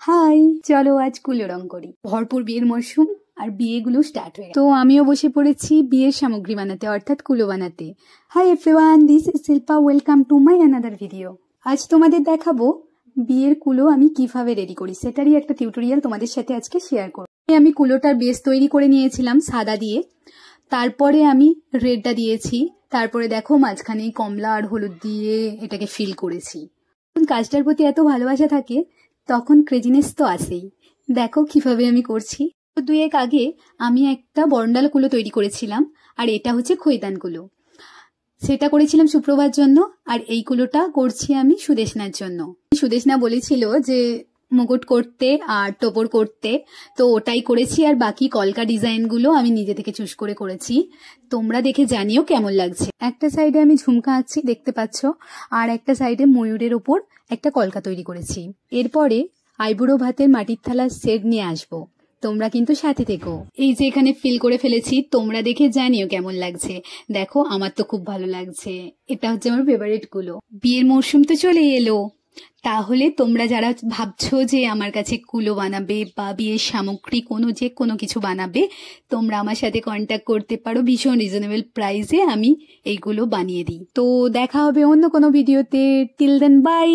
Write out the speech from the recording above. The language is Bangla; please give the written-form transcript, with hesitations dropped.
হাই, চলো আজ কুলো রং করি। ভরপুর বিয়ের মরশুম আর বিয়েগুলো স্টার্ট হয়ে তো আমিও বসে পড়েছি বিয়ের সামগ্রী বানাতে, অর্থাৎ কুলো বানাতে। Hi everyone, this is Shilpa, welcome to my another video. আজ তোমাদের দেখাবো বিয়ের কুলো আমি কিভাবে রেডি করি, সেটারই একটা টিউটোরিয়াল তোমাদের সাথে আজকে শেয়ার করব। আমি কুলোটার বেস তৈরি করে নিয়েছিলাম সাদা দিয়ে, তারপরে আমি রেডটা দিয়েছি, তারপরে দেখো মাঝখানে কমলা আর হলুদ দিয়ে এটাকে ফিল করেছি। কাজটার প্রতি এত ভালোবাসা থাকে তখন ক্রেজিনেস তো আসেই। দেখো কিভাবে আমি করছি। দুয়েক আগে আমি একটা বরন্ডাল কুলো তৈরি করেছিলাম, আর এটা হচ্ছে খৈতান কুলো। সেটা করেছিলাম সুপ্রভার জন্য, আর এই কুলোটা করছি আমি সুদেশনার জন্য। সুদেশনা বলেছিল যে মুকুট করতে আর টোপর করতে, তো ওটাই করেছি। আর বাকি কলকা ডিজাইনগুলো আমি নিজে থেকে চুজ করে করেছি। তোমরা দেখে জানিও কেমন লাগছে। একটা সাইডে আমি ঝুমকা আঁকছি, দেখতে পাচ্ছ, আর একটা সাইডে ময়ূরের ওপর একটা কলকা তৈরি করেছি। এরপরে আইবুড়ো ভাতের মাটির থালার সেট নিয়ে আসবো, তোমরা কিন্তু সাথে থেকো। এই যে এখানে ফিল করে ফেলেছি, তোমরা দেখে জানিও কেমন লাগছে। দেখো আমার তো খুব ভালো লাগছে, এটা হচ্ছে আমার ফেভারিট গুলো। বিয়ের মরশুম তো চলে এলো, তাহলে তোমরা যারা ভাবছো যে আমার কাছে কুলো বানাবে বা বিয়ের সামগ্রী যে কোনো কিছু বানাবে, তোমরা আমার সাথে কন্ট্যাক্ট করতে পারো। ভীষণ রিজনেবল প্রাইসে আমি এইগুলো বানিয়ে দিই। তো দেখা হবে অন্য কোনো ভিডিওতে। Till then by.